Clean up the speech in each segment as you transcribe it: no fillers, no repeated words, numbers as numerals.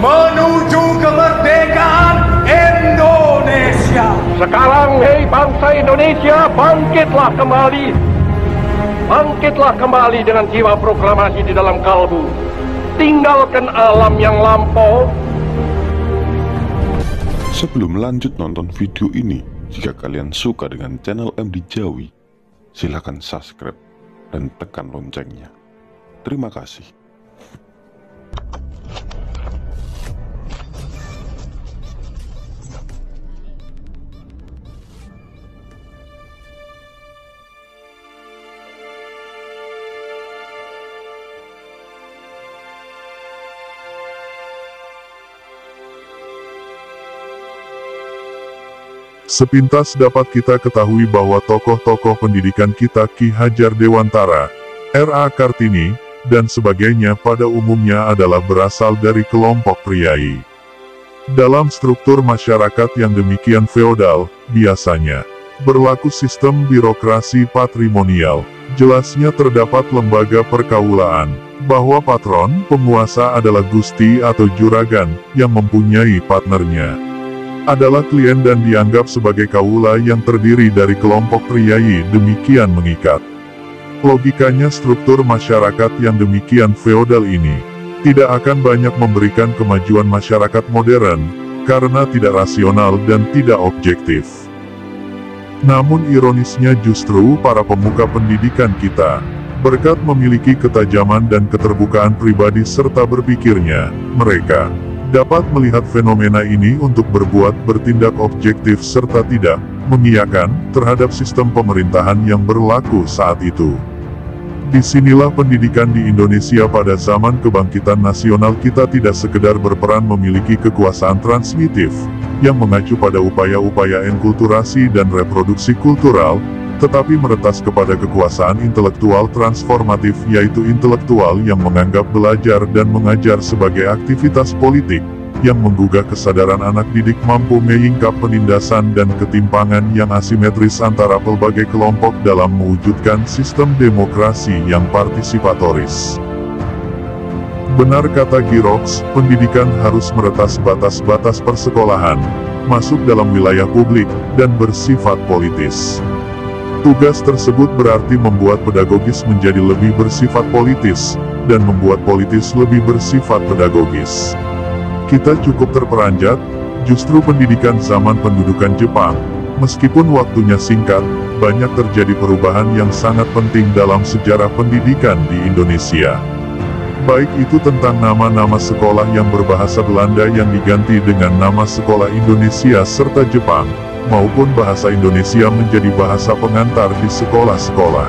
menuju kemerdekaan Indonesia. Sekarang, hei bangsa Indonesia, bangkitlah kembali. Bangkitlah kembali dengan jiwa proklamasi di dalam kalbu. Tinggalkan alam yang lampau. Sebelum lanjut nonton video ini, jika kalian suka dengan channel MD Jawi, silahkan subscribe dan tekan loncengnya. Terima kasih. Sepintas dapat kita ketahui bahwa tokoh-tokoh pendidikan kita Ki Hajar Dewantara, R.A. Kartini, dan sebagainya pada umumnya adalah berasal dari kelompok priai. Dalam struktur masyarakat yang demikian feodal, biasanya berlaku sistem birokrasi patrimonial. Jelasnya terdapat lembaga perkaulaan, bahwa patron penguasa adalah gusti atau juragan, yang mempunyai partnernya adalah klien dan dianggap sebagai kaula yang terdiri dari kelompok priai, demikian mengikat. Logikanya struktur masyarakat yang demikian feodal ini tidak akan banyak memberikan kemajuan masyarakat modern, karena tidak rasional dan tidak objektif. Namun ironisnya justru para pemuka pendidikan kita, berkat memiliki ketajaman dan keterbukaan pribadi serta berpikirnya, mereka dapat melihat fenomena ini untuk bertindak objektif serta tidak mengiyakan terhadap sistem pemerintahan yang berlaku saat itu. Disinilah pendidikan di Indonesia pada zaman kebangkitan nasional kita tidak sekedar berperan memiliki kekuasaan transmitif, yang mengacu pada upaya-upaya enkulturasi dan reproduksi kultural, tetapi meretas kepada kekuasaan intelektual transformatif, yaitu intelektual yang menganggap belajar dan mengajar sebagai aktivitas politik, yang menggugah kesadaran anak didik mampu menyingkap penindasan dan ketimpangan yang asimetris antara pelbagai kelompok dalam mewujudkan sistem demokrasi yang partisipatoris. Benar kata Girox, pendidikan harus meretas batas-batas persekolahan, masuk dalam wilayah publik, dan bersifat politis. Tugas tersebut berarti membuat pedagogis menjadi lebih bersifat politis, dan membuat politis lebih bersifat pedagogis. Kita cukup terperanjat, justru pendidikan zaman pendudukan Jepang, meskipun waktunya singkat, banyak terjadi perubahan yang sangat penting dalam sejarah pendidikan di Indonesia. Baik itu tentang nama-nama sekolah yang berbahasa Belanda yang diganti dengan nama sekolah Indonesia serta Jepang, maupun bahasa Indonesia menjadi bahasa pengantar di sekolah-sekolah.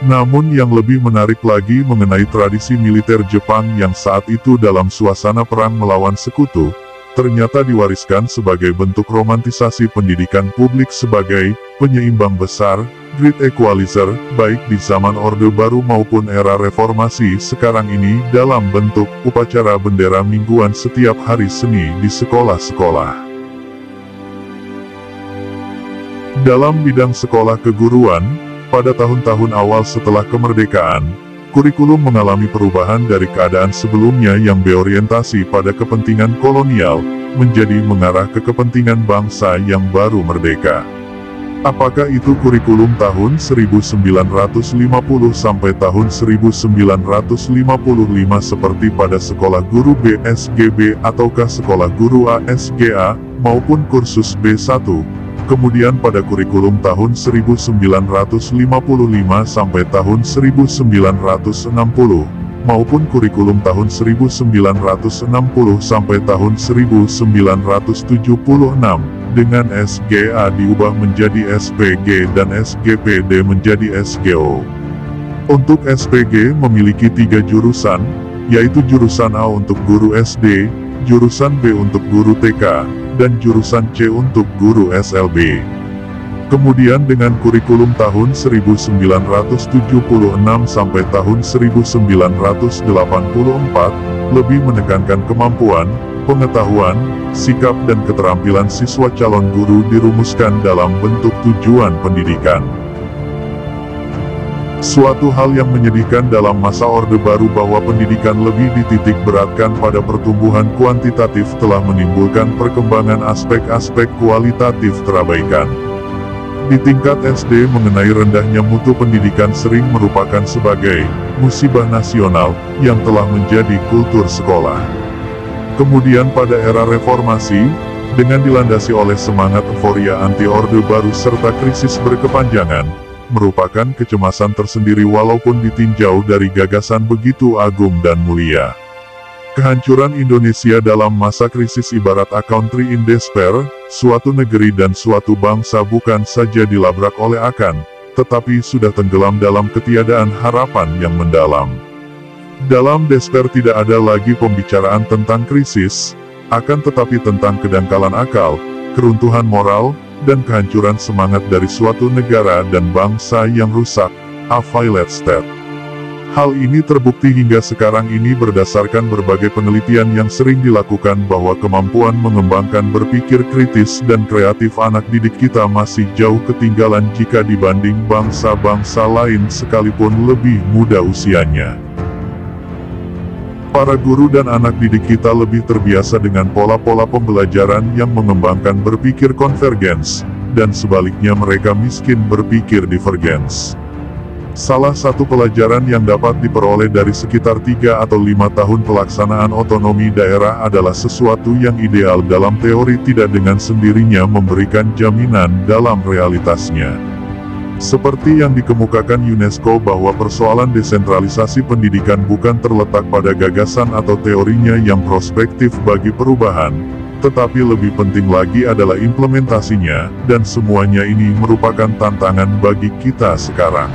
Namun yang lebih menarik lagi mengenai tradisi militer Jepang yang saat itu dalam suasana perang melawan sekutu, ternyata diwariskan sebagai bentuk romantisasi pendidikan publik sebagai penyeimbang besar, great equalizer, baik di zaman Orde Baru maupun era reformasi sekarang ini dalam bentuk upacara bendera mingguan setiap hari seni di sekolah-sekolah. Dalam bidang sekolah keguruan, pada tahun-tahun awal setelah kemerdekaan, kurikulum mengalami perubahan dari keadaan sebelumnya yang berorientasi pada kepentingan kolonial, menjadi mengarah ke kepentingan bangsa yang baru merdeka. Apakah itu kurikulum tahun 1950 sampai tahun 1955 seperti pada sekolah guru BSGB ataukah sekolah guru ASGA, maupun kursus B1? Kemudian pada kurikulum tahun 1955 sampai tahun 1960, maupun kurikulum tahun 1960 sampai tahun 1976, dengan SGA diubah menjadi SPG dan SGPD menjadi SGO. Untuk SPG memiliki 3 jurusan, yaitu jurusan A untuk guru SD, jurusan B untuk guru TK, dan jurusan C untuk guru SLB. Kemudian dengan kurikulum tahun 1976 sampai tahun 1984, lebih menekankan kemampuan, pengetahuan, sikap dan keterampilan siswa calon guru dirumuskan dalam bentuk tujuan pendidikan. Suatu hal yang menyedihkan dalam masa Orde Baru bahwa pendidikan lebih dititik beratkan pada pertumbuhan kuantitatif telah menimbulkan perkembangan aspek-aspek kualitatif terabaikan. Di tingkat SD mengenai rendahnya mutu pendidikan sering merupakan sebagai musibah nasional yang telah menjadi kultur sekolah. Kemudian pada era reformasi, dengan dilandasi oleh semangat euforia anti Orde Baru serta krisis berkepanjangan, merupakan kecemasan tersendiri walaupun ditinjau dari gagasan begitu agung dan mulia. Kehancuran Indonesia dalam masa krisis ibarat a country in despair, suatu negeri dan suatu bangsa bukan saja dilabrak oleh akan, tetapi sudah tenggelam dalam ketiadaan harapan yang mendalam. Dalam despair tidak ada lagi pembicaraan tentang krisis, akan tetapi tentang kedangkalan akal, keruntuhan moral, dan kehancuran semangat dari suatu negara dan bangsa yang rusak, a failed state. Hal ini terbukti hingga sekarang ini berdasarkan berbagai penelitian yang sering dilakukan bahwa kemampuan mengembangkan berpikir kritis dan kreatif anak didik kita masih jauh ketinggalan jika dibanding bangsa-bangsa lain sekalipun lebih muda usianya. Para guru dan anak didik kita lebih terbiasa dengan pola-pola pembelajaran yang mengembangkan berpikir konvergens, dan sebaliknya mereka miskin berpikir divergens. Salah satu pelajaran yang dapat diperoleh dari sekitar 3 atau 5 tahun pelaksanaan otonomi daerah adalah sesuatu yang ideal dalam teori tidak dengan sendirinya memberikan jaminan dalam realitasnya. Seperti yang dikemukakan UNESCO bahwa persoalan desentralisasi pendidikan bukan terletak pada gagasan atau teorinya yang prospektif bagi perubahan, tetapi lebih penting lagi adalah implementasinya, dan semuanya ini merupakan tantangan bagi kita sekarang.